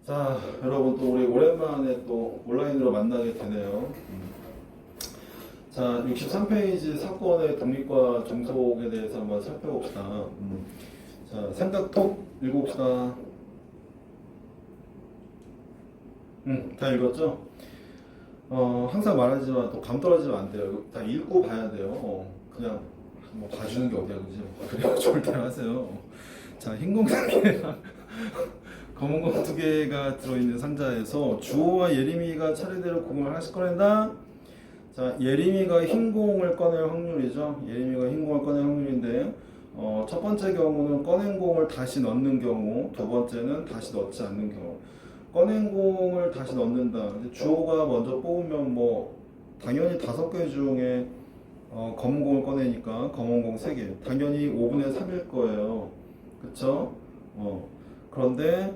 자, 여러분 또 우리 오랜만에 또 온라인으로 만나게 되네요. 자, 63페이지 사건의 독립과 종속에 대해서 한번 살펴봅시다. 자, 생각톡 읽어봅시다. 다 읽었죠? 항상 말하지만 또 감 떨어지면 안 돼요. 다 읽고 봐야 돼요. 그냥 뭐 봐주는 게 어디야, 그지? 그래야 좋을 때 하세요. 자, 흰 공 두 개랑 검은 공 두 개가 들어있는 상자에서 주호와 예림이가 차례대로 공을 하나씩 꺼낸다. 자, 예림이가 흰 공을 꺼낼 확률이죠. 예림이가 흰 공을 꺼낼 확률인데, 첫 번째 경우는 꺼낸 공을 다시 넣는 경우, 두 번째는 다시 넣지 않는 경우. 꺼낸 공을 다시 넣는다. 주호가 먼저 뽑으면 뭐 당연히 5개 중에 검은 공을 꺼내니까 검은 공 3개. 당연히 5분의 3일 거예요. 그쵸? 그런데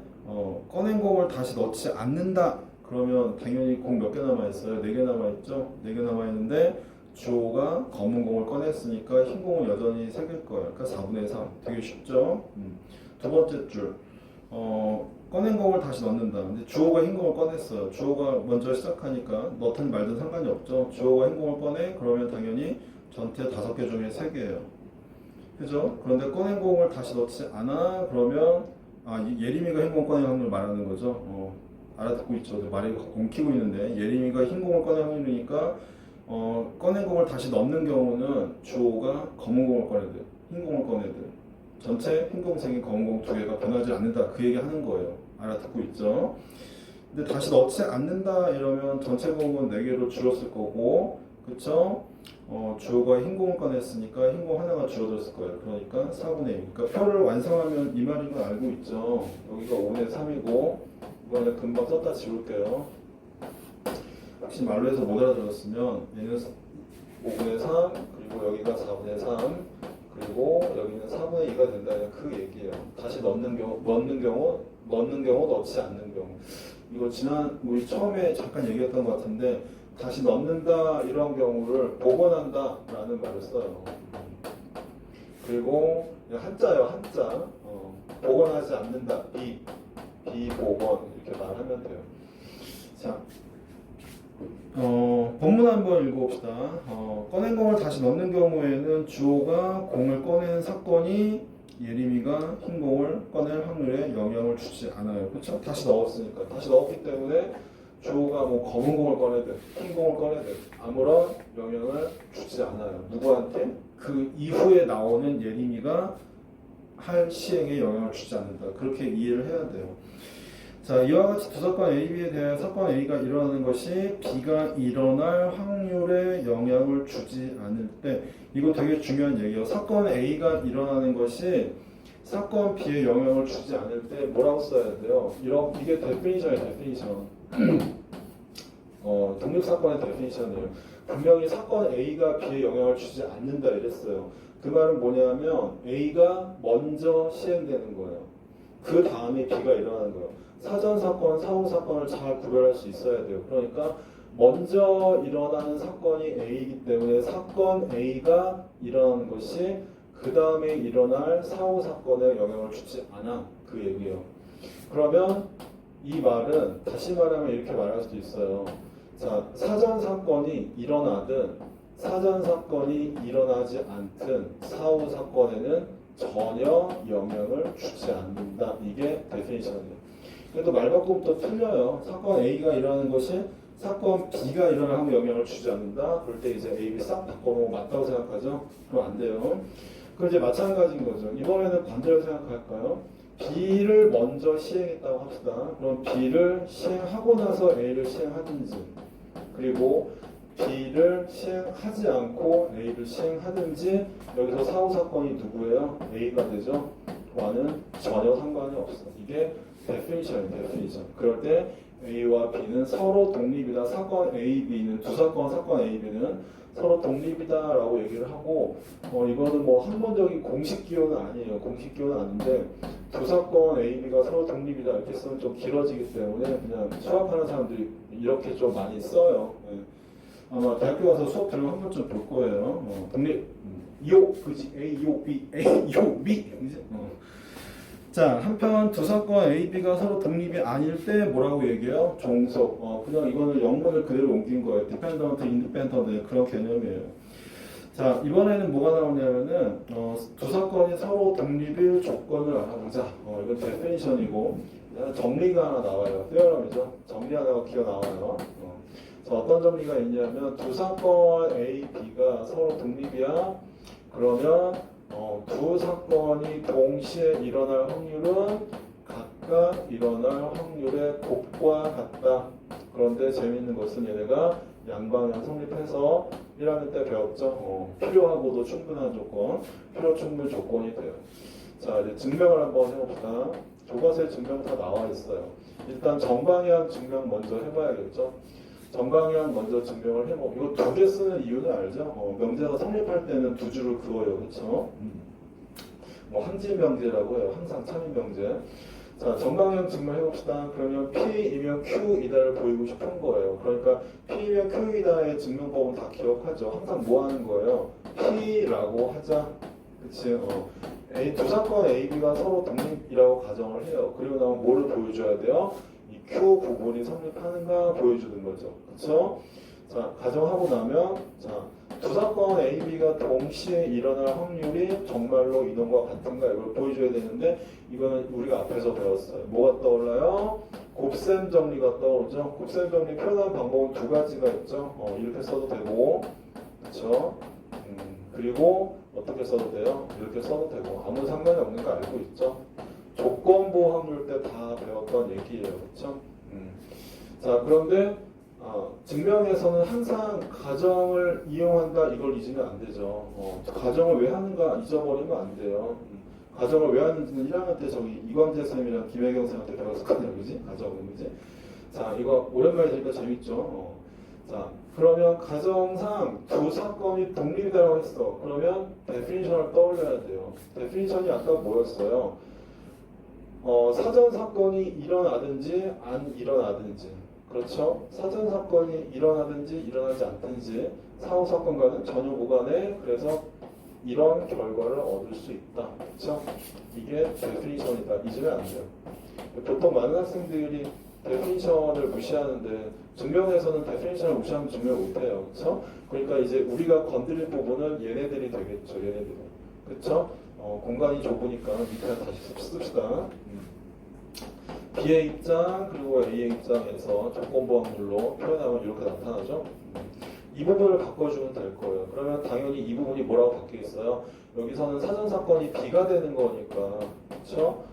꺼낸 공을 다시 넣지 않는다. 그러면 당연히 공 몇 개 남아있어요? 4개 남아있죠? 4개 남아있는데 주호가 검은 공을 꺼냈으니까 흰 공은 여전히 3개일 거예요. 그러니까 4분의 3. 되게 쉽죠? 두 번째 줄. 꺼낸 공을 다시 넣는다. 근데 주호가 흰 공을 꺼냈어요. 주호가 먼저 시작하니까 넣든 말든 상관이 없죠. 주호가 흰 공을 꺼내? 그러면 당연히 전체 5개 중에 3개예요. 그죠? 그런데 꺼낸 공을 다시 넣지 않아? 그러면 예림이가 흰 공 꺼낼 확률을 말하는 거죠. 알아듣고 있죠. 말이 엉키고 있는데 예림이가 흰 공을 꺼낼 확률이니까 꺼낸 공을 다시 넣는 경우는 주호가 검은 공을 꺼내든 흰 공을 꺼내든 전체 흰 공색이 검은 공 2개가 변하지 않는다. 그 얘기 하는 거예요. 알아듣고 있죠? 근데 다시 넣지 않는다 이러면 전체 공은 4개로 줄었을 거고, 그쵸? 주호가 흰 공을 꺼냈으니까 흰 공 하나가 줄어들었을 거예요. 그러니까 4분의 1. 그러니까 표를 완성하면 이 말인 걸 알고 있죠? 여기가 5분의 3이고 이번에 금방 썼다 지울게요. 혹시 말로 해서 못 알아들었으면 얘는 5분의 3 그리고 여기가 4분의 3 그리고 여기는 4분의 2가 된다는 그 얘기예요. 다시 넣는 경우, 넣지 않는 경우. 이거 우리 처음에 잠깐 얘기했던 것 같은데 다시 넣는다 이런 경우를 복원한다 라는 말을 써요. 그리고 한자예요. 한자. 복원하지 않는다. 비복원 이렇게 말하면 돼요. 자, 본문 한번 읽어봅시다. 꺼낸 공을 다시 넣는 경우에는 주호가 공을 꺼내는 사건이 예림이가 흰 공을 꺼낼 확률에 영향을 주지 않아요. 그렇죠? 다시 넣었으니까. 다시 넣었기 때문에 주호가 뭐 검은 공을 꺼내든 흰 공을 꺼내든 아무런 영향을 주지 않아요. 누구한테? 그 이후에 나오는 예림이가 할 시행에 영향을 주지 않는다. 그렇게 이해를 해야 돼요. 자, 이와 같이 두 사건 A, B에 대해 사건 A가 일어나는 것이 B가 일어날 확률에 영향을 주지 않을 때, 이거 되게 중요한 얘기예요. 사건 A가 일어나는 것이 사건 B에 영향을 주지 않을 때 뭐라고 써야 돼요? 이게 데피니션이에요. 데피니션. 독립사건의 데피니션이에요. 분명히 사건 A가 B에 영향을 주지 않는다 이랬어요. 그 말은 뭐냐면 A가 먼저 시행되는 거예요. 그 다음에 B가 일어나는 거예요. 사전사건, 사후사건을 잘 구별할 수 있어야 돼요. 그러니까 먼저 일어나는 사건이 A이기 때문에 사건 A가 일어나는 것이 그 다음에 일어날 사후사건에 영향을 주지 않아. 그 얘기예요. 그러면 이 말은 다시 말하면 이렇게 말할 수도 있어요. 자, 사전사건이 일어나든 사전사건이 일어나지 않든 사후사건에는 전혀 영향을 주지 않는다. 이게 데피니션이에요. 그래도 말 바꾸면 또 틀려요. 사건 A가 일어나는 것이 사건 B가 일어나면 영향을 주지 않는다. 그럴 때 이제 A, B 싹 바꿔놓으면 맞다고 생각하죠? 그럼 안 돼요. 그럼 이제 마찬가지인 거죠. 이번에는 반대로 생각할까요? B를 먼저 시행했다고 합시다. 그럼 B를 시행하고 나서 A를 시행하든지, 그리고 B를 시행하지 않고 A를 시행하든지, 여기서 사후사건이 누구예요? A가 되죠? 와는 전혀 상관이 없어. 이게 데피니션이에요. 데피니션. 그럴 때 A와 B는 서로 독립이다. 사건 A, B는 사건 A, B는 서로 독립이다라고 얘기를 하고, 이거는 뭐 학문적인 공식 기호는 아니에요. 공식 기호는 아닌데 두 사건 A, B가 서로 독립이다 이렇게 쓰면 좀 길어지기 때문에 그냥 수업하는 사람들이 이렇게 좀 많이 써요. 네. 아마 대학교 가서 수업 들으면 한 번쯤 볼 거예요. 독립, 이오, 그지? A, 이오, B, A, 이오, B. 그지? 자, 한편 두 사건 A, B가 서로 독립이 아닐 때 뭐라고 얘기해요? 종속. 그냥 이거는 영문을 그대로 옮긴 거예요. dependent, independent 그런 개념이에요. 자, 이번에는 뭐가 나오냐면은 두 사건이 서로 독립일 조건을 알아보자. 이건 definition이고 정리가 하나 나와요. theorem이죠. 정리 하나가 기어 나와요. 자, 어떤 정리가 있냐면 두 사건 A, B가 서로 독립이야. 그러면 두 사건이 동시에 일어날 확률은 각각 일어날 확률의 곱과 같다. 그런데 재미있는 것은 얘네가 양방향 성립해서 1학년 때 배웠죠. 필요하고도 충분한 조건, 필요 충분 조건이 돼요. 자, 이제 증명을 한번 해봅시다. 교과서에 증명 다 나와 있어요. 일단 정방향 증명 먼저 해봐야겠죠. 정방향 먼저 증명을 해보. 이거 두 개 쓰는 이유는 알죠? 명제가 성립할 때는 두 줄을 그어요, 그렇죠? 뭐 항진 명제라고 해요. 항상 참인 명제. 자, 정방향 증명해봅시다. 그러면 P이면 Q이다를 보이고 싶은 거예요. 그러니까 P이면 Q이다의 증명법은 다 기억하죠. 항상 뭐 하는 거예요? P라고 하자. 그치? 두 사건 A, B가 서로 독립이라고 가정을 해요. 그리고 나면 뭐를 보여줘야 돼요? 이 Q 부분이 성립하는가 보여주는 거죠. 그쵸? 자, 가정하고 나면, 자, 두 사건 A, B가 동시에 일어날 확률이 정말로 이놈과 같은가 이걸 보여줘야 되는데 이거는 우리가 앞에서 배웠어요. 뭐가 떠올라요? 곱셈 정리가 떠오르죠. 곱셈 정리 표현하는 방법은 두 가지가 있죠. 이렇게 써도 되고, 그렇죠? 그리고 어떻게 써도 돼요? 이렇게 써도 되고 아무 상관이 없는 거 알고 있죠. 조건부 확률 때 다 배웠던 얘기예요, 그렇죠? 자, 그런데 증명에서는 항상 가정을 이용한다 이걸 잊으면 안 되죠. 가정을 왜 하는가 잊어버리면 안 돼요. 가정을 왜 하는지는 1학년 때 저기 이광재 쌤이랑 김혜경 쌤한테 배웠었거든요, 그지? 가정은, 그지? 자, 이거 오랜만에 들으니까 재밌죠. 자, 그러면 가정상 두 사건이 독립이라고 했어. 그러면 데피니션을 떠올려야 돼요. 데피니션이 아까 뭐였어요? 사전 사건이 일어나든지 안 일어나든지, 그렇죠? 사전 사건이 일어나든지 일어나지 않든지 사후 사건과는 전혀 무관해. 그래서 이런 결과를 얻을 수 있다. 그렇죠? 이게 데피니션이다. 잊으면 안 돼요. 보통 많은 학생들이 데피니션을 무시하는데 증명에서는 데피니션을 무시하면 증명 못해요. 그렇죠? 그러니까 이제 우리가 건드릴 부분은 얘네들이 되겠죠. 얘네들이. 그렇죠? 공간이 좁으니까 밑에 다시 씁시다. B의 입장 그리고 A의 입장에서 조건부 확률로 표현하면 이렇게 나타나죠. 이 부분을 바꿔주면 될 거예요. 그러면 당연히 이 부분이 뭐라고 바뀌겠어요? 여기서는 사전 사건이 B가 되는 거니까, 그렇죠?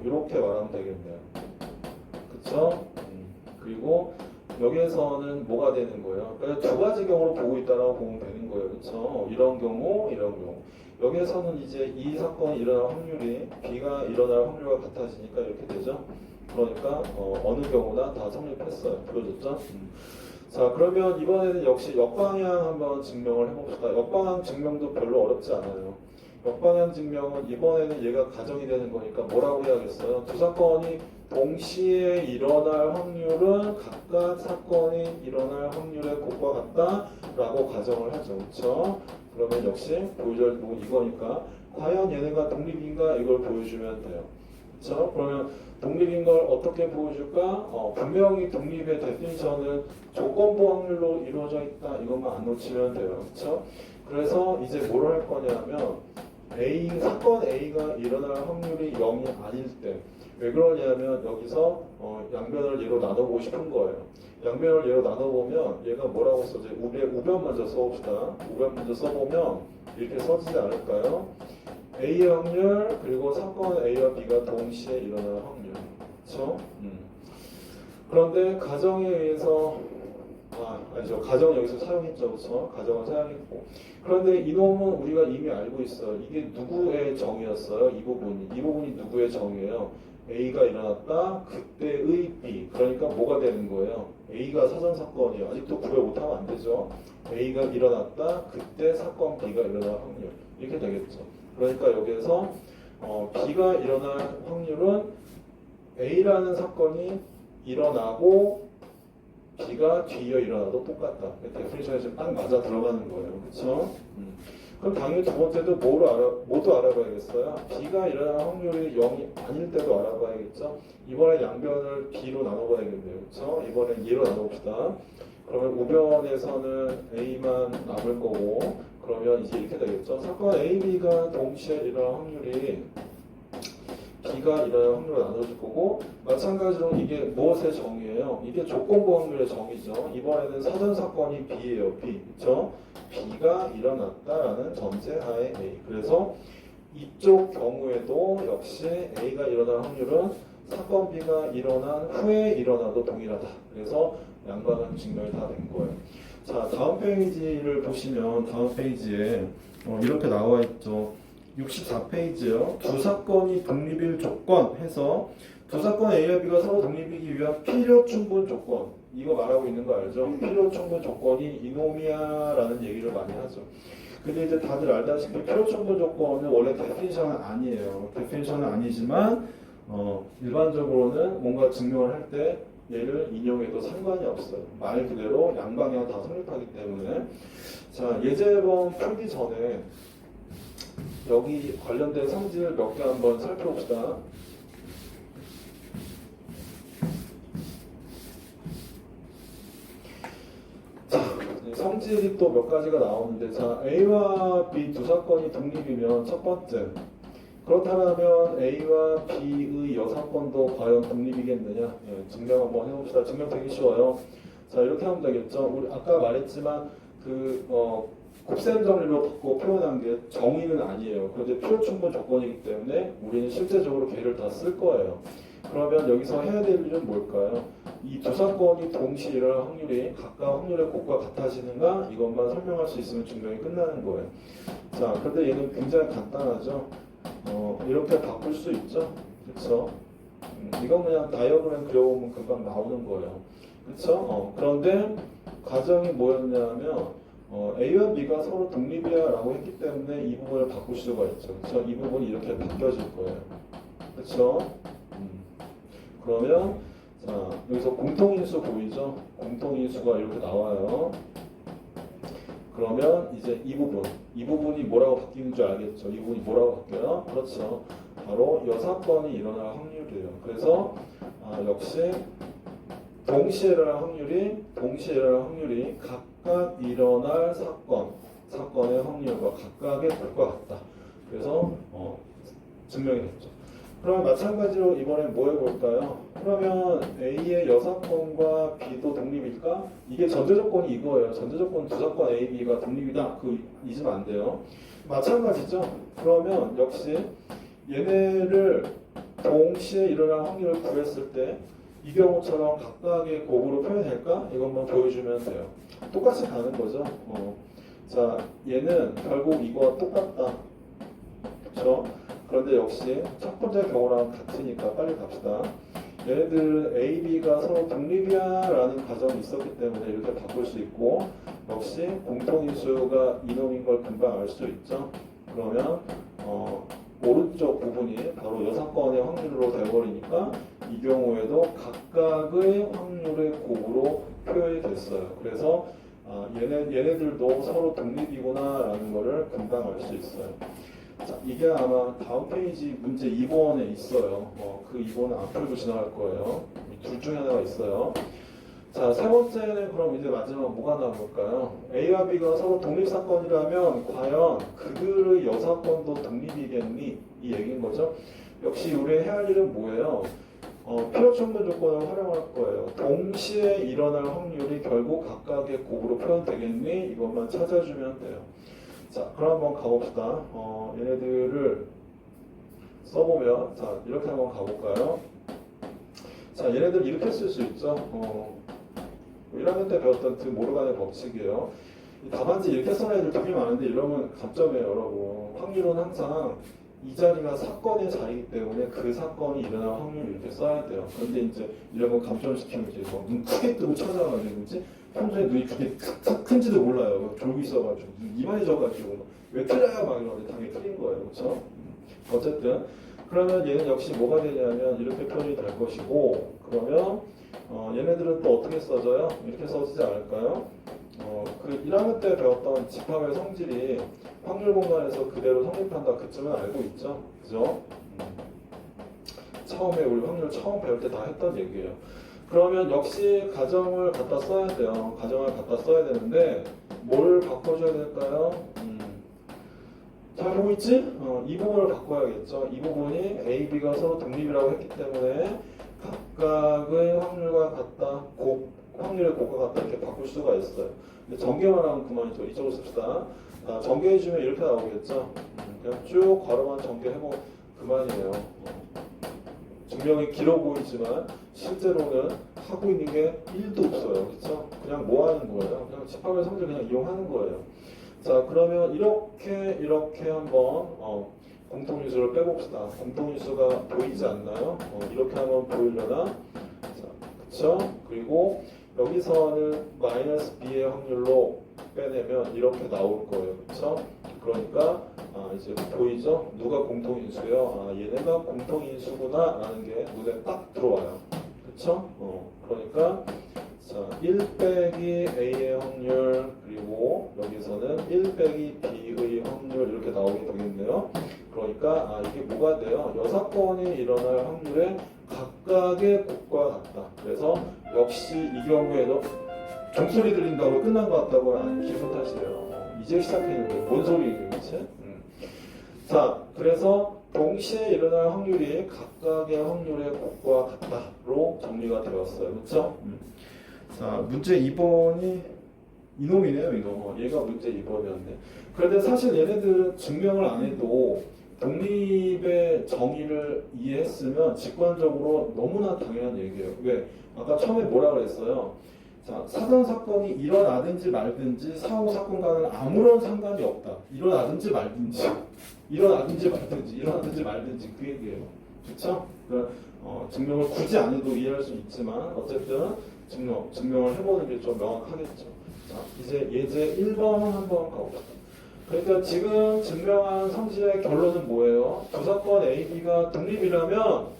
이렇게 말하면 되겠네요. 그렇죠? 그리고 여기에서는 뭐가 되는 거예요? 그러니까 두 가지 경우로 보고 있다라고 보면 되는 거예요. 그렇죠? 이런 경우, 이런 경우. 여기에서는 이제 이 사건이 일어날 확률이 B가 일어날 확률과 같아지니까 이렇게 되죠. 그러니까 어느 경우나 다 성립했어요. 보여줬죠? 자, 그러면 이번에는 역시 역방향 한번 증명을 해봅시다. 역방향 증명도 별로 어렵지 않아요. 역방향 증명은 이번에는 얘가 가정이 되는 거니까 뭐라고 해야겠어요? 두 사건이 동시에 일어날 확률은 각각 사건이 일어날 확률의 곱과 같다라고 가정을 하죠. 그렇죠? 그러면 역시 보여줄 부분 이거니까 과연 얘네가 독립인가 이걸 보여주면 돼요. 그렇죠? 그러면 독립인 걸 어떻게 보여줄까? 분명히 독립의 데피니션은 조건부 확률로 이루어져 있다. 이것만 안 놓치면 돼요. 그렇죠? 그래서 이제 뭘 할 거냐면 사건 A가 일어날 확률이 0이 아닐 때 왜 그러냐면 여기서 양변을 예로 나눠보고 싶은 거예요. 양변을 예로 나눠보면 얘가 뭐라고 써져? 우변 먼저 써봅시다. 우변 먼저 써보면 이렇게 써지지 않을까요? A의 확률 그리고 사건 A와 B가 동시에 일어날 확률. 그렇죠? 그런데 가정에 의해서 아니죠. 가정 여기서 사용했죠. 그렇죠? 가정을 사용했고. 그런데 이놈은 우리가 이미 알고 있어요. 이게 누구의 정의였어요? 이 부분이 누구의 정의예요? A가 일어났다. 그때의 B. 그러니까 뭐가 되는 거예요? A가 사전 사건이에요. 아직도 구별 못하면 안 되죠. A가 일어났다. 그때 사건 B가 일어날 확률. 이렇게 되겠죠. 그러니까 여기에서 B가 일어날 확률은 A라는 사건이 일어나고 B가 뒤이어 일어나도 똑같다. 데피니션에 지금 딱 맞아 들어가는 거예요. 그렇죠? 그럼 당연히 두 번째도 뭐도 알아봐야겠어요? B가 일어날 확률이 0이 아닐 때도 알아봐야겠죠? 이번에 양변을 B로 나눠봐야겠네요. 그렇죠? 이번엔 2로 나눠봅시다. 그러면 우변에서는 A만 남을 거고, 그러면 이제 이렇게 되겠죠? 사건 A, B가 동시에 일어날 확률이 B가 일어날 확률을 나눠줄 거고, 마찬가지로 이게 무엇의 정의예요? 이게 조건부 확률의 정의죠. 이번에는 사전 사건이 B예요. B. 그렇죠? B가 일어났다라는 전제하에 A. 그래서 이쪽 경우에도 역시 A가 일어날 확률은 사건 B가 일어난 후에 일어나도 동일하다. 그래서 양방은 증명이 다 된 거예요. 자, 다음 페이지를 보시면 다음 페이지에 이렇게 나와 있죠. 64페이지요. 두 사건이 독립일 조건 해서 두 사건 A와 B가 서로 독립이기 위한 필요 충분 조건, 이거 말하고 있는 거 알죠? 필요 충분 조건이 이놈이야라는 얘기를 많이 하죠. 근데 이제 다들 알다시피 필요 충분 조건은 원래 데피니션은 아니에요. 데피니션은 아니지만 일반적으로는 뭔가 증명을 할 때 얘를 인용해도 상관이 없어요. 말 그대로 양방향 다 성립하기 때문에. 자, 예제번 풀기 전에 여기 관련된 성질 몇 개 한번 살펴봅시다. 자, 성질이 또 몇 가지가 나오는데, 자, A와 B 두 사건이 독립이면 첫 번째, 그렇다면 A와 B의 여사건도 과연 독립이겠느냐? 예, 증명 한번 해봅시다. 증명 되게 쉬워요. 자, 이렇게 하면 되겠죠. 우리 아까 말했지만 곱셈 정리로 바꿔 표현한 게 정의는 아니에요. 그런데 필요 충분 조건이기 때문에 우리는 실제적으로 걔를 다 쓸 거예요. 그러면 여기서 해야 될 일은 뭘까요? 이 두 사건이 동시에 일어날 확률이 각각 확률의 곱과 같아지는가? 이것만 설명할 수 있으면 증명이 끝나는 거예요. 자, 그런데 얘는 굉장히 간단하죠. 이렇게 바꿀 수 있죠. 그렇죠? 이건 그냥 다이어그램 그려보면 금방 나오는 거예요. 그렇죠? 그런데 과정이 뭐였냐면 A와 B가 서로 독립이야 라고 했기 때문에 이 부분을 바꿀 수가 있죠. 그렇죠? 이 부분이 이렇게 바뀌어질 거예요. 그렇죠? 그러면 자, 여기서 공통인수 보이죠? 공통인수가 이렇게 나와요. 그러면 이제 이 부분이 뭐라고 바뀌는 줄 알겠죠? 이 부분이 뭐라고 바뀌어요? 그렇죠. 바로 여사건이 일어날 확률이에요. 그래서 역시 동시에 일어날 확률이 각각 일어날 사건의 확률과 각각의 곱과 같다. 그래서 증명이 됐죠. 그럼 마찬가지로 이번엔 뭐 해볼까요? 그러면 A의 여사건과 B도 독립일까? 이게 전제조건이 이거예요. 전제조건 두 사건 A, B가 독립이다. 그거 잊으면 안 돼요. 마찬가지죠. 그러면 역시 얘네를 동시에 일어날 확률을 구했을 때 이 경우처럼 각각의 곱으로 표현될까? 이것만 보여주면 돼요. 똑같이 가는 거죠. 자, 얘는 결국 이거와 똑같다. 그렇죠? 그런데 역시 첫 번째 경우랑 같으니까 빨리 갑시다. 얘네들은 A, B가 서로 독립이야 라는 가정이 있었기 때문에 이렇게 바꿀 수 있고, 역시 공통인수가 이놈인 걸 금방 알 수 있죠. 그러면 오른쪽 부분이 바로 여사건의 확률로 되어버리니까 이 경우에도 각각의 확률의 곱으로 표현이 됐어요. 그래서 얘네들도 서로 독립이구나 라는 거를 금방 알 수 있어요. 자, 이게 아마 다음 페이지 문제 2번에 있어요. 그 2번은 안 풀고 지나갈 거예요. 둘 중에 하나가 있어요. 자, 세 번째는 그럼 이제 마지막 뭐가 나올까요? A와 B가 서로 독립사건이라면 과연 그들의 여사건도 독립이겠니? 이 얘기인 거죠. 역시 우리 해야 할 일은 뭐예요? 필요 충분 조건을 활용할 거예요. 동시에 일어날 확률이 결국 각각의 곱으로 표현되겠니? 이것만 찾아주면 돼요. 자, 그럼 한번 가봅시다. 얘네들을 써보면, 자, 이렇게 한번 가볼까요? 자, 얘네들 이렇게 쓸 수 있죠. 1학년 때 배웠던 그 모르간의 법칙이에요. 답안지 이렇게 써는 애들 되게 많은데 이러면 감점이에요, 여러분. 확률은 항상 이 자리가 사건의 자리이기 때문에 그 사건이 일어날 확률을 이렇게 써야 돼요. 그런데 이제 이런 거 감점시키면 이제 눈 크게 뜨고 찾아가는지 평소에 눈이 그렇게 큰지도 몰라요. 졸고 있어가지고 이만해져가지고 왜 틀려요? 막 이러는데 당연히 틀린 거예요, 그렇죠? 어쨌든 그러면 얘는 역시 뭐가 되냐면 이렇게 표현이 될 것이고, 그러면 얘네들은 또 어떻게 써져요? 이렇게 써지지 않을까요? 그 1학년 때 배웠던 집합의 성질이 확률 공간에서 그대로 성립한다. 그쯤은 알고 있죠? 그죠? 처음에 우리 확률 처음 배울 때 다 했던 얘기예요. 그러면 역시 가정을 갖다 써야 돼요. 가정을 갖다 써야 되는데 뭘 바꿔줘야 될까요? 잘 보고 있지? 이 부분을 바꿔야겠죠. 이 부분이 A, B가 서로 독립이라고 했기 때문에 각각의 확률과 같다, 확률의 곱과 같다 이렇게 바꿀 수가 있어요. 근데 전개만 하면 그만이죠. 이쪽으로 씁시다. 전개해주면 이렇게 나오겠죠. 그냥 쭉 괄호만 전개해보면 그만이에요. 증명이 길어 보이지만 실제로는 하고 있는 게 1도 없어요. 그렇죠? 그냥 뭐 하는 거예요? 그냥 집합의 성질 그냥 이용하는 거예요. 자, 그러면 이렇게 한번 공통인수를 빼봅시다. 공통인수가 보이지 않나요? 이렇게 한번 보이려나? 자, 그쵸? 그리고 여기서는 마이너스 b의 확률로 빼내면 이렇게 나올 거예요. 그쵸? 그러니까 이제 보이죠? 누가 공통인수예요? 얘네가 공통인수구나 라는 게 눈에 딱 들어와요. 그쵸? 그러니까 자, 1 빼기 A의 확률 그리고 여기서는 1 빼기 B의 확률 이렇게 나오게 되겠네요. 그러니까 이게 뭐가 돼요? 여사건이 일어날 확률에 각각의 곱과 같다. 그래서 역시 이 경우에도 종소리 들린다고 끝난 것 같다고 기분 탓이에요. 이제 시작했는데 뭔 소리예요, 그치? 자, 그래서 동시에 일어날 확률이 각각의 확률의 곱과 같다로 정리가 되었어요. 그렇죠? 자, 문제 2번이 이놈이네요, 이거. 얘가 문제 2번이었네. 그런데 사실 얘네들은 증명을 안 해도 독립의 정의를 이해했으면 직관적으로 너무나 당연한 얘기예요. 왜? 아까 처음에 뭐라 그랬어요? 자, 사전 사건이 일어나든지 말든지 사후 사건과는 아무런 상관이 없다. 일어나든지 말든지 그 얘기예요. 그렇죠? 그러니까 증명을 굳이 안 해도 이해할 수 있지만 어쨌든 증명을 해보는 게 좀 명확하겠죠. 자, 이제 예제 1번 한번 가봅시다. 그러니까 지금 증명한 성질의 결론은 뭐예요? 두 사건 A, B가 독립이라면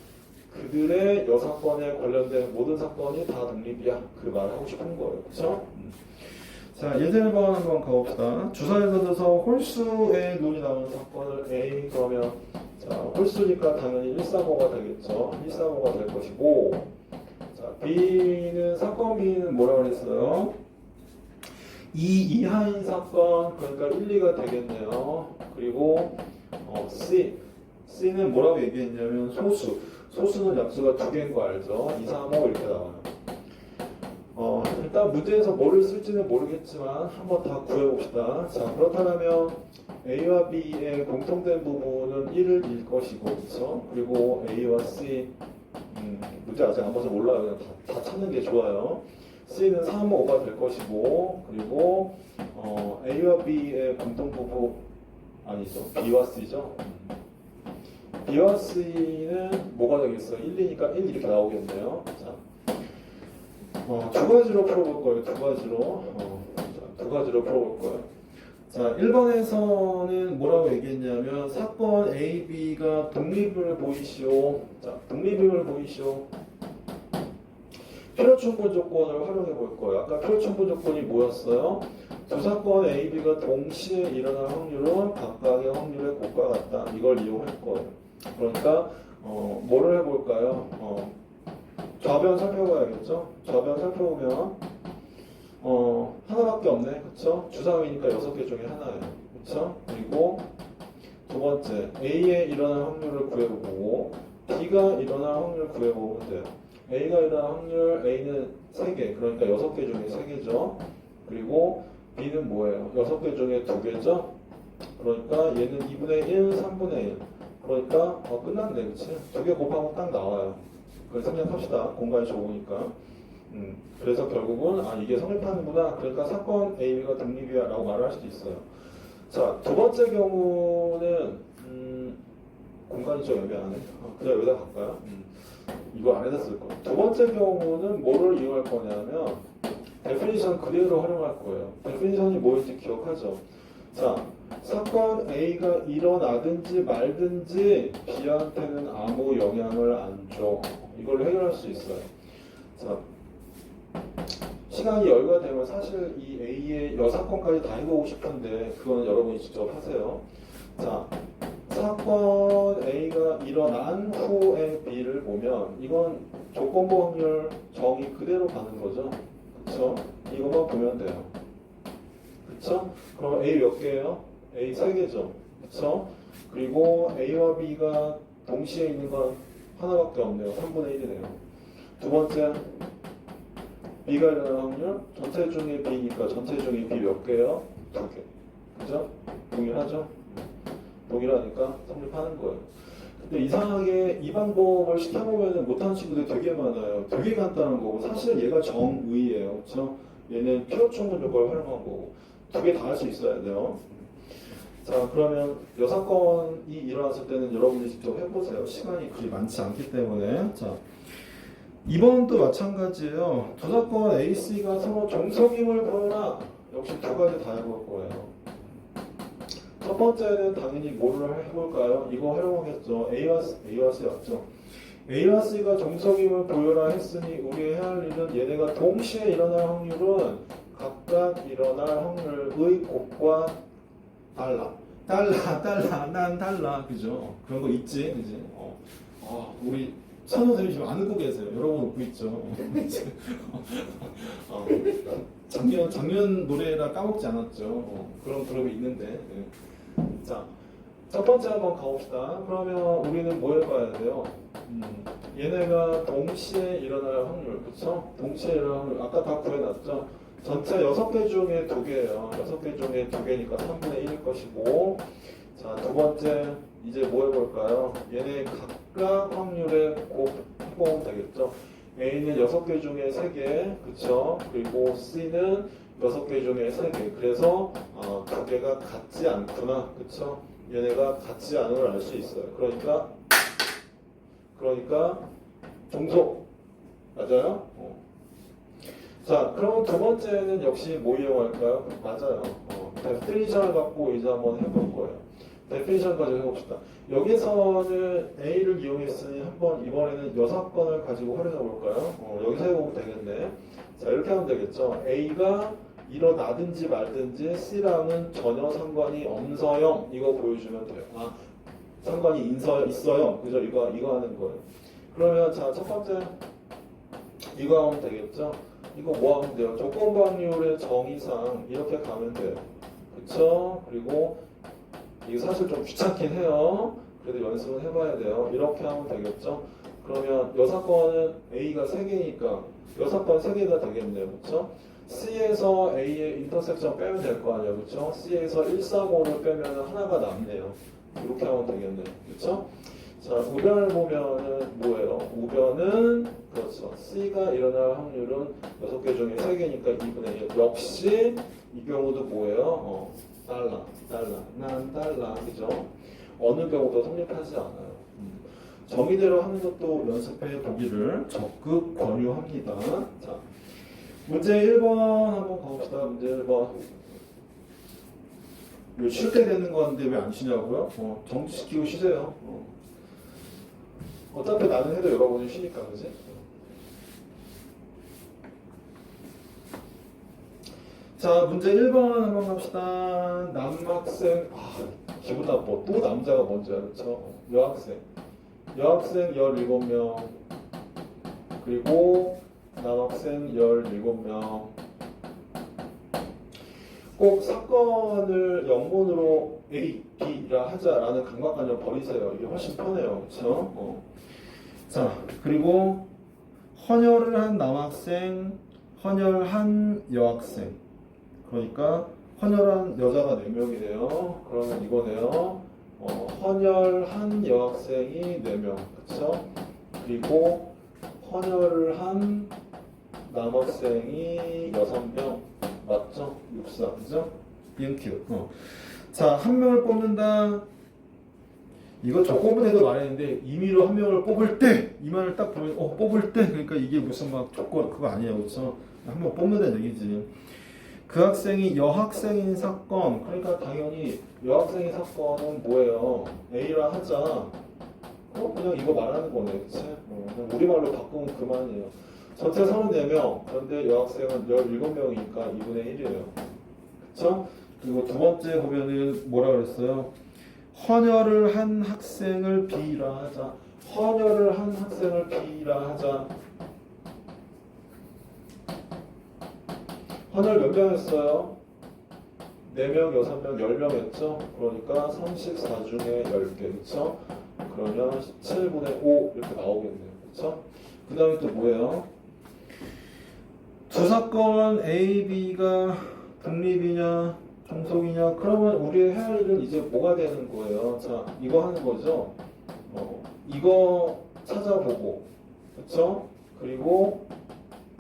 그들의 여사건에 관련된 모든 사건이 다 독립이야. 그 말을 하고 싶은 거예요. 그렇죠? 자, 예제 1번 한번 가봅시다. 주사에서 들어서 홀수의 눈이 나오는 사건을 A 그러면 자, 홀수니까 당연히 135가 되겠죠. 135가 될 것이고 자, B는 사건 B는 뭐라고 그랬어요? 2 이하인 사건 그러니까 1, 2가 되겠네요. 그리고 C는 뭐라고 얘기했냐면 소수는 약수가 두 개인 거 알죠? 2, 3, 5 이렇게 나와요. 일단 문제에서 뭐를 쓸지는 모르겠지만 한번 다 구해봅시다. 자, 그렇다면 A와 B의 공통된 부분은 1을 일 것이고, 그렇죠? 그리고 A와 C 문제 아직 안 봐서 몰라요. 그냥 다 찾는 게 좋아요. C는 3, 5가 될 것이고, 그리고 A와 B의 공통 부분 아니죠. B와 C죠. B와 C는 뭐가 되겠어요? 1, 2니까 1 이렇게 나오겠네요. 자, 두 가지로 풀어볼 거예요. 두 가지로 풀어볼 거예요. 자, 1번에서는 뭐라고 얘기했냐면 사건 A, B가 독립을 보이시오. 자, 독립임을 보이시오. 필요충분 조건을 활용해 볼 거예요. 아까 필요충분 조건이 뭐였어요? 두 사건 A, B가 동시에 일어날 확률은 각각의 확률의 곱과 같다. 이걸 이용할 거예요. 그러니까 뭐를 해볼까요? 좌변 살펴봐야겠죠? 좌변 살펴보면 하나밖에 없네. 그쵸? 주사위니까 6개 중에 하나예요. 그쵸? 그리고 두 번째 A의 일어날 확률을 구해보고 B가 일어날 확률을 구해보면 돼요. A가 일어날 확률 A는 3개 그러니까 6개 중에 3개죠. 그리고 B는 뭐예요? 6개 중에 2개죠? 그러니까 얘는 2분의 1, 3분의 1 그러니까 끝났네. 그치? 2개 곱하면 딱 나와요. 그걸 생략합시다. 공간이 좁으니까. 그래서 결국은 이게 성립하는구나. 그러니까 사건 A, B가 독립이야 라고 말을 할 수도 있어요. 자, 두 번째 경우는 공간이 좀 애매하네. 그냥 여기다 갈까요? 이거 안에다 쓸 거예요. 두 번째 경우는 뭐를 이용할 거냐면 데피니션 그대로 활용할 거예요. 데피니션이 뭐인지 기억하죠? 자, 사건 A가 일어나든지 말든지 B한테는 아무 영향을 안 줘. 이걸 해결할 수 있어요. 자, 시간이 여유가 되면 사실 이 A의 여사건까지 다 해보고 싶은데 그거는 여러분이 직접 하세요. 자, 사건 A가 일어난 후의 B를 보면 이건 조건부 확률 정의 그대로 가는 거죠. 그쵸? 이것만 보면 돼요. 그쵸? 그럼 A 몇 개예요? A 3개죠. 그쵸? 그리고 A와 B가 동시에 있는 건 하나밖에 없네요. 3분의 1이네요. 두 번째, B가 일어날 확률 전체 중에 B니까 전체 중에 B 몇 개예요? 2개. 그죠? 동일하죠? 동일하니까 성립하는 거예요. 근데 이상하게 이 방법을 시켜보면 못하는 친구들이 되게 많아요. 되게 간단한 거고 사실 얘가 정의예요. 그렇죠? 얘는 필요 충분 요건을 활용한 거고 두 개 다 할 수 있어야 돼요. 자, 그러면 여사건이 일어났을 때는 여러분이 직접 해보세요. 시간이 그리 많지 않기 때문에. 자, 2번도 마찬가지예요. 두 사건 A, C가 서로 종속임을 보여라. 역시 두 가지 다 해볼 거예요. 첫 번째는 당연히 뭐를 해볼까요? 이거 활용하겠죠. A와 C 맞죠? A와 C가 종속임을 보여라 했으니 우리 해야 할 일은 얘네가 동시에 일어날 확률은 각각 일어날 확률의 곱과 달라. 난 달라. 그죠? 그런 거 있지, 그지? 우리 선우 선생님 지금 안 웃고 계세요. 여러분 웃고 있죠. 작년 노래라 까먹지 않았죠. 그런 그룹이 있는데. 네. 자, 첫 번째 한번 가봅시다. 그러면 우리는 뭐 해봐야 돼요? 얘네가 동시에 일어날 확률, 그쵸? 동시에 일어날 확률, 아까 다 구해놨죠? 전체 6개 중에 2개예요. 6개 중에 2개니까 3분의 1일 것이고, 자, 두 번째, 이제 뭐 해볼까요? 얘네 각각 확률에 곱 해보면 되겠죠? A는 6개 중에 3개, 그쵸? 그리고 C는 6개 중에 3개. 그래서 2개가 같지 않구나, 그쵸? 얘네가 같지 않은 걸 알 수 있어요. 그러니까 종속 맞아요? 자, 그럼 두 번째는 역시 뭐 이용할까요? 맞아요. 데피니션을 갖고 이제 한번 해볼 거예요. 데피니션 가지고 해봅시다. 여기서는 A를 이용했으니 한번 이번에는 6건을 가지고 활용해 볼까요? 여기서 해보면 되겠네. 자, 이렇게 하면 되겠죠. A가 일어나든지 말든지 C랑은 전혀 상관이 없어요. 이거 보여주면 돼요. 상관이 있어요. 그죠? 이거 하는 거예요. 그러면 자, 첫 번째 이거 하면 되겠죠? 이거 뭐 하면 돼요? 조건부 확률의 정의상 이렇게 가면 돼요. 그쵸? 그리고 이게 사실 좀 귀찮긴 해요. 그래도 연습은 해봐야 돼요. 이렇게 하면 되겠죠? 그러면 여사건은 A가 3개니까 여사건 3개가 되겠네요. 그쵸? C에서 A의 인터섹션 빼면 될 거 아니에요. 그쵸? C에서 1, 4, 5를 빼면 하나가 남네요. 이렇게 하면 되겠네요. 그쵸? 자, 우변을 보면은 뭐예요? 우변은 그렇죠. C가 일어날 확률은 6개 중에 3개니까 2분의 1. 역시 이 경우도 뭐예요? 난 달라. 그죠? 어느 경우도 성립하지 않아요. 정의대로 하는 것도 연습해 보기를 적극 권유합니다. 자, 문제 1번 한번 가봅시다. 문제 1번. 쉽게 되는 건데 왜 안 쉬냐고요? 정지시키고 쉬세요. 어차피 나는 해도 여러분이 쉬니까, 그지? 자, 문제 1번 한번 갑시다. 남학생, 기분 나빠. 또 남자가 먼저야, 그쵸? 여학생 17명, 그리고 남학생 17명. 꼭 사건을 영문으로 A, B라 하자라는 강박관념 버리세요. 이게 훨씬 편해요. 그쵸? 자, 그리고 헌혈을 한 남학생, 헌혈한 여학생. 그러니까 헌혈한 여자가 4명이네요. 그러면 이거네요. 헌혈한 여학생이 4명. 그쵸? 그리고 헌혈을 한 남학생이 6명. 맞죠? 64. 그죠? ENQ. 자, 한 명을 뽑는다. 이거 조건부에도 말했는데 임의로 한 명을 뽑을 때 이 말을 딱 보면 뽑을 때 그러니까 이게 무슨 막 조건 그거 아니에요. 그렇죠? 한 명 뽑는다는 얘기지. 그 학생이 여학생인 사건. 그러니까 당연히 여학생인 사건은 뭐예요? A라 하자. 그냥 이거 말하는 거네. 그치? 그냥 우리말로 바꾸면 그만이에요. 전체 34명, 그런데 여학생은 17명이니까 2분의 1이에요. 그쵸? 그리고 두 번째 보면은 뭐라 그랬어요? 헌혈을 한 학생을 B라 하자. 헌혈을 한 학생을 B라 하자. 헌혈 몇 명했어요? 4명, 6명, 10명했죠? 그러니까 34 중에 10개, 그쵸? 그러면 17분의 5 이렇게 나오겠네요. 그쵸? 그 다음에 또 뭐예요? 두 사건 A, B가 독립이냐, 종속이냐? 그러면 우리 해야 할 일은 이제 뭐가 되는 거예요? 자, 이거 하는 거죠? 이거 찾아보고, 그쵸? 그리고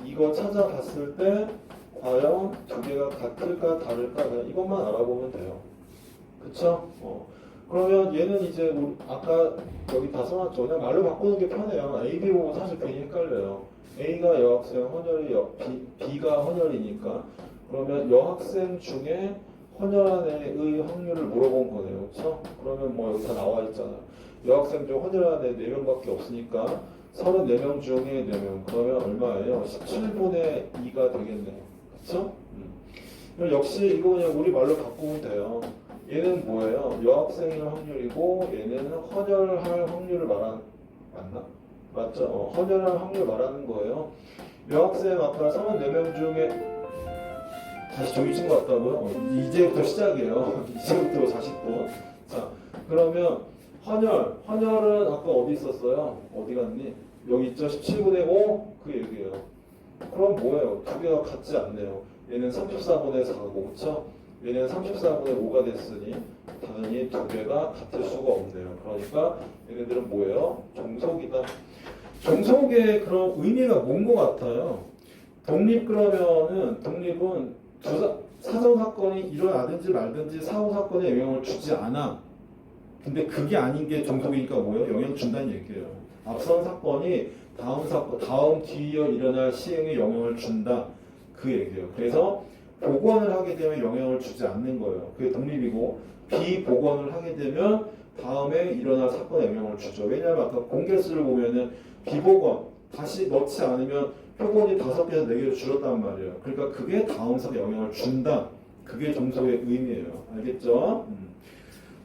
이거 찾아봤을 때 과연 두 개가 같을까 다를까 이것만 알아보면 돼요. 그쵸? 그러면 얘는 이제 아까 여기 다 써놨죠. 그냥 말로 바꾸는 게 편해요. A, B 보면 사실 괜히 헷갈려요. A가 여학생 헌혈이 B가 헌혈이니까 그러면 여학생 중에 헌혈한 애의 확률을 물어본 거네요. 그쵸? 그러면 뭐 여기 다 나와 있잖아요. 여학생 중 헌혈한 애 4명밖에 없으니까 34명 중에 4명 그러면 얼마예요? 17분의 2가 되겠네요. 그쵸? 그럼 역시 이거 그냥 우리 말로 바꾸면 돼요. 얘는 뭐예요? 여학생일 확률이고 얘는 헌혈할 확률을 맞나? 맞죠? 헌혈할 확률을 말하는 거예요. 여학생 아까 34명 중에 다시 저기 친것 같다고요? 이제부터 시작이에요. 이제부터 40분. 자, 그러면 헌혈은 아까 어디 있었어요? 어디 갔니? 여기 있죠? 17분의 5? 그 얘기예요. 그럼 뭐예요? 두 개가 같지 않네요. 얘는 34분의 4고, 그쵸? 얘는 34분의 5가 됐으니 당연히 두 개가 같을 수가 없네요. 그러니까 얘네들은 뭐예요? 종속이다. 종속의 그런 의미가 뭔 것 같아요? 그러면은 독립은 사전 사건이 일어나든지 말든지 사후 사건에 영향을 주지 않아. 근데 그게 아닌 게 종속이니까 뭐예요? 영향 준다는 얘기예요. 앞선 사건이 다음 뒤에 일어날 시행에 영향을 준다. 그 얘기예요. 그래서 복원을 하게 되면 영향을 주지 않는 거예요. 그게 독립이고 비복원을 하게 되면 다음에 일어날 사건에 영향을 주죠. 왜냐하면 아까 공개수를 보면은 비복원 다시 넣지 않으면 표본이 5개에서 4개로 줄었단 말이에요. 그러니까 그게 다음 사건에 영향을 준다. 그게 종속의 의미예요. 알겠죠?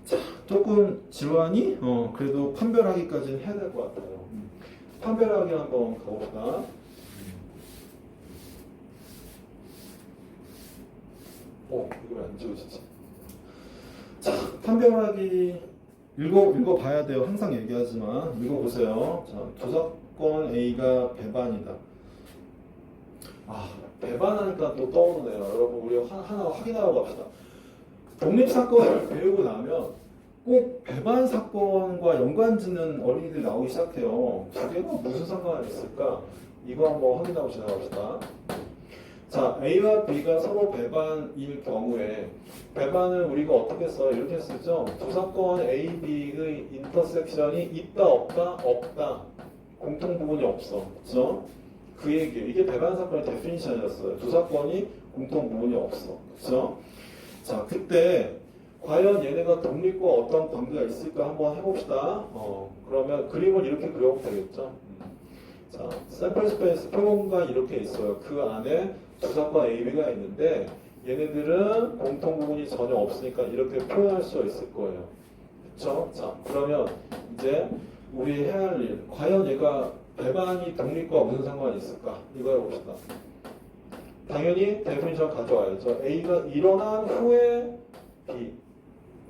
자, 조금 지루하니? 그래도 판별하기까지는 해야 될 것 같아요. 판별하기 한번 가봅시다. 이거 안 지워지지? 자, 판별하기 읽어봐야 돼요. 항상 얘기하지만 읽어보세요. 자, 두 사건 A가 배반이다. 배반하니까 또 떠오르네요. 여러분 우리 하나 확인하러 갑시다. 독립사건을 배우고 나면 꼭 배반 사건과 연관짓는 어린이들이 나오기 시작해요. 두 개가 무슨 상관이 있을까? 이거 한번 확인하고 지나갑시다. 자, A와 B가 서로 배반일 경우에 배반을 우리가 어떻게 써요? 이렇게 쓰죠. 두 사건 A, B의 인터섹션이 있다, 없다? 없다. 공통 부분이 없어. 그렇죠? 그 얘기예요. 이게 배반 사건의 데피니션이었어요. 두 사건이 공통 부분이 없어. 그렇죠? 자, 그때 과연 얘네가 독립과 어떤 관계가 있을까 한번 해봅시다. 그러면 그림을 이렇게 그려보면 되겠죠. 자, 샘플 스페이스 표본관 이렇게 있어요. 그 안에 두 사건 A, B가 있는데 얘네들은 공통 부분이 전혀 없으니까 이렇게 표현할 수 있을 거예요. 그렇죠? 자, 그러면 이제 우리 해야 할 일, 과연 얘가 배반이 독립과 무슨 상관이 있을까? 이거 해봅시다. 당연히 데피니션 가져와야죠. A가 일어난 후에 B.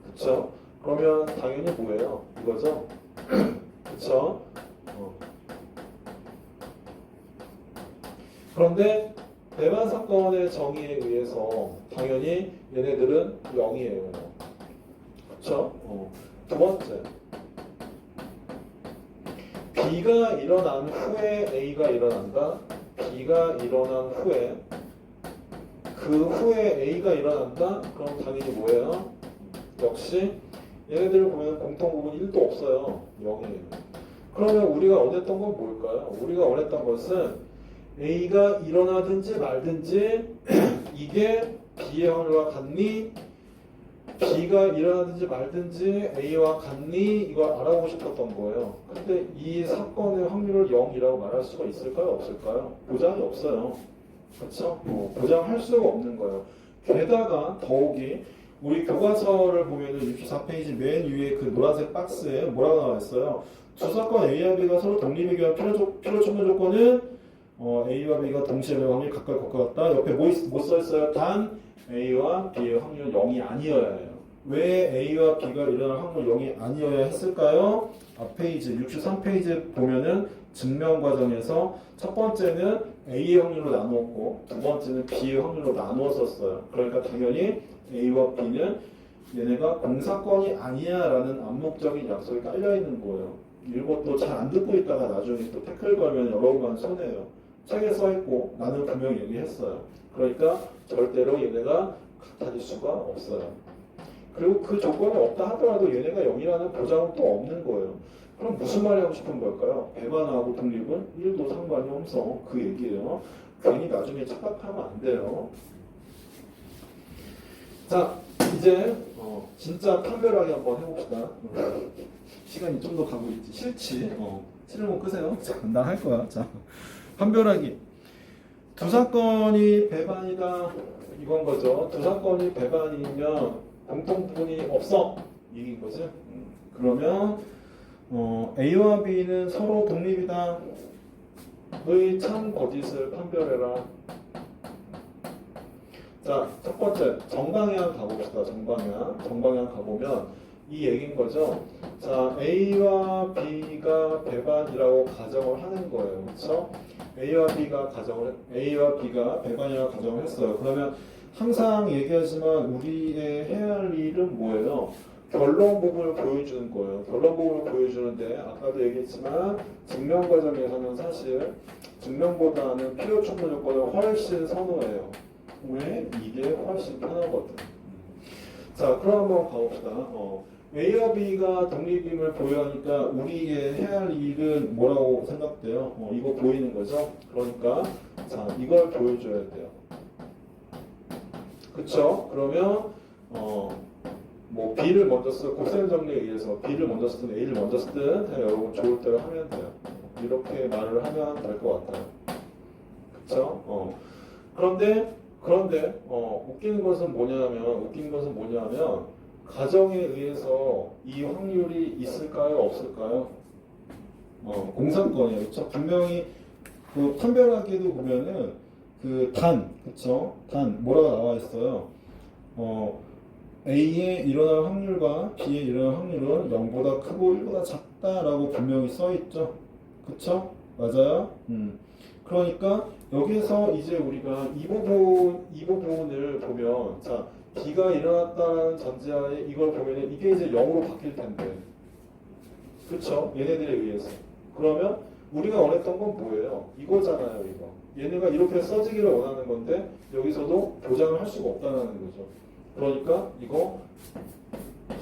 그쵸? 그러면 당연히 뭐예요? 이거죠? 그쵸? 그런데 배반 사건의 정의에 의해서 당연히 얘네들은 0이에요. 그쵸? 두 번째. B가 일어난 후에 A가 일어난다. B가 일어난 후에 그 후에 A가 일어난다? 그럼 당연히 뭐예요? 역시 얘네들을 보면 공통 부분이 1도 없어요. 0이에요. 그러면 우리가 원했던 건 뭘까요? 우리가 원했던 것은 A가 일어나든지 말든지 이게 B의 확률과 같니? B가 일어나든지 말든지 A와 같니? 이걸 알아보고 싶었던 거예요. 근데 이 사건의 확률을 0이라고 말할 수가 있을까요? 없을까요? 보장이 없어요. 그렇죠? 보장할 수가 없는 거예요. 게다가 더욱이 우리 교과서를 보면은 64페이지 맨 위에 그 노란색 박스에 뭐라고 나와 있어요? 두 사건 A와 B가 서로 독립에 의한 필요 충분 조건은 A와 B가 동시에 일어날 확률이 가까웠다. 옆에 뭐 써 있어요? 단 A와 B의 확률은 0이 아니어야 해요. 왜 A와 B가 일어날 확률 0이 아니어야 했을까요? 앞 페이지 63페이지 보면은 증명 과정에서 첫 번째는 A의 확률로 나누었고 두 번째는 B의 확률로 나누었었어요. 그러니까 당연히 A와 B는 얘네가 공사건이 아니야 라는 암묵적인 약속이 깔려 있는 거예요. 이것도 잘 안 듣고 있다가 나중에 또 태클 걸면 여러분만 손해요. 책에 써 있고 나는 분명히 얘기했어요. 그러니까 절대로 얘네가 같아질 수가 없어요. 그리고 그 조건이 없다 하더라도 얘네가 0이라는 보장은 또 없는 거예요. 그럼 무슨 말이 하고 싶은 걸까요? 배반하고 독립은 1도 상관이 없어. 그 얘기예요. 괜히 나중에 착각하면 안 돼요. 자, 이제 진짜 판별하게 한번 해봅시다. 시간이 좀 더 가고 있지. 싫지? 싫으면 끄세요. 자, 나 할 거야. 자, 판별하기. 두 사건이 배반이다. 이건 거죠. 두 사건이 배반이면 공통분이 없어. 이긴 거지. 그러면 A와 B는 서로 독립이다. 의 참 거짓을 판별해라. 자, 첫 번째 정방향 가봅시다. 정방향 가보면 이 얘기인 거죠. 자, A와 B가 배반이라고 가정을 하는 거예요. 그렇죠? A와 B가 배반이라고 가정을 했어요. 그러면 항상 얘기하지만 우리의 해야 할 일은 뭐예요? 결론 부분을 보여주는 거예요. 결론 부분을 보여주는데 아까도 얘기했지만 증명 과정에서는 사실 증명보다는 필요 충분 요건을 훨씬 선호해요. 왜? 이게 훨씬 편하거든. 자, 그럼 한번 가봅시다. A와 B가 독립임을 보여하니까 우리의 해야 할 일은 뭐라고 생각돼요? 이거 보이는 거죠? 그러니까 자, 이걸 보여줘야 돼요. 그쵸? 그러면 뭐 B를 먼저 쓰고 곱셈 정리에 의해서 B를 먼저 쓰든 A를 먼저 쓰든 그냥 여러분 좋을 대로 하면 돼요. 이렇게 말을 하면 될 것 같아요. 그쵸? 그런데 웃기는 것은 뭐냐면 가정에 의해서 이 확률이 있을까요? 없을까요? 공산권이에요. 그쵸? 분명히 그 판별하기도 보면은 그쵸? 뭐라고 나와 있어요? A의 일어날 확률과 B의 일어날 확률은 0보다 크고 1보다 작다라고 분명히 써 있죠. 그쵸? 맞아요? 그러니까 여기서 이제 우리가 이 부분을 보면 자, B가 일어났다는 전제하에 이걸 보면은 이게 이제 0으로 바뀔 텐데. 그쵸? 얘네들에 의해서. 그러면 우리가 원했던 건 뭐예요? 이거잖아요, 이거. 얘네가 이렇게 써지기를 원하는 건데 여기서도 보장을 할 수가 없다는 거죠. 그러니까 이거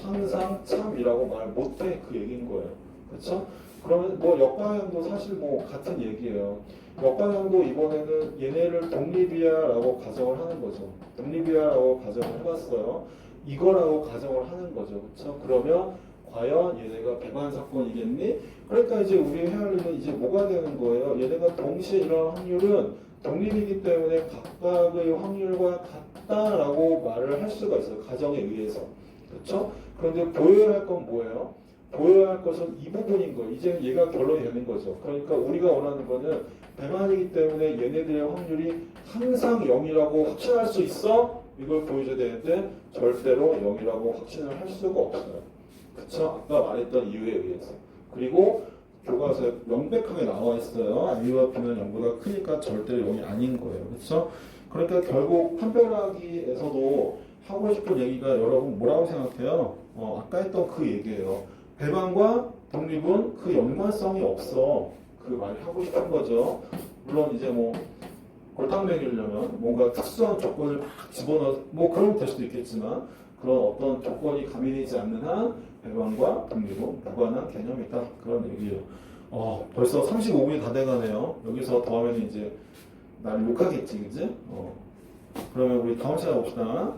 항상 참이라고 말 못해 그 얘기인 거예요. 그렇죠? 그러면 뭐 역방향도 사실 뭐 같은 얘기예요. 역방향도 이번에는 얘네를 독립이야라고 가정을 하는 거죠. 독립이야라고 가정을 해봤어요. 이거라고 가정을 하는 거죠. 그렇죠? 그러면 과연 얘네가 배반 사건이겠니? 그러니까 이제 우리 해야 할 일은 이제 뭐가 되는 거예요? 얘네가 동시에 일어날 확률은 독립이기 때문에 각각의 확률과 같다라고 말을 할 수가 있어요. 가정에 의해서. 그렇죠? 그런데 보여야 할 건 뭐예요? 보여야 할 것은 이 부분인 거예요. 이제 얘가 결론이 되는 거죠. 그러니까 우리가 원하는 거는 배반이기 때문에 얘네들의 확률이 항상 0이라고 확신할 수 있어? 이걸 보여줘야 되는데 절대로 0이라고 확신을 할 수가 없어요. 그쵸? 아까 말했던 이유에 의해서. 그리고 교과서에 명백하게 나와 있어요. A와 B는 0보다 크니까 절대로 0이 아닌 거예요. 그쵸? 그러니까 결국 판별하기에서도 하고 싶은 얘기가 여러분 뭐라고 생각해요? 아까 했던 그 얘기예요. 배반과 독립은 그 연관성이 없어. 그 말이 하고 싶은 거죠. 물론 이제 뭐 골탕 먹이려면 뭔가 특수한 조건을 막 집어넣어 뭐 그러면 될 수도 있겠지만 그런 어떤 조건이 가미되지 않는 한 배반과 독립은 무관한 개념이다. 그런 얘기예요. 벌써 35분이 다 돼가네요. 여기서 더 하면 이제 날 욕하겠지, 그지? 그러면 우리 다음 시간에 봅시다.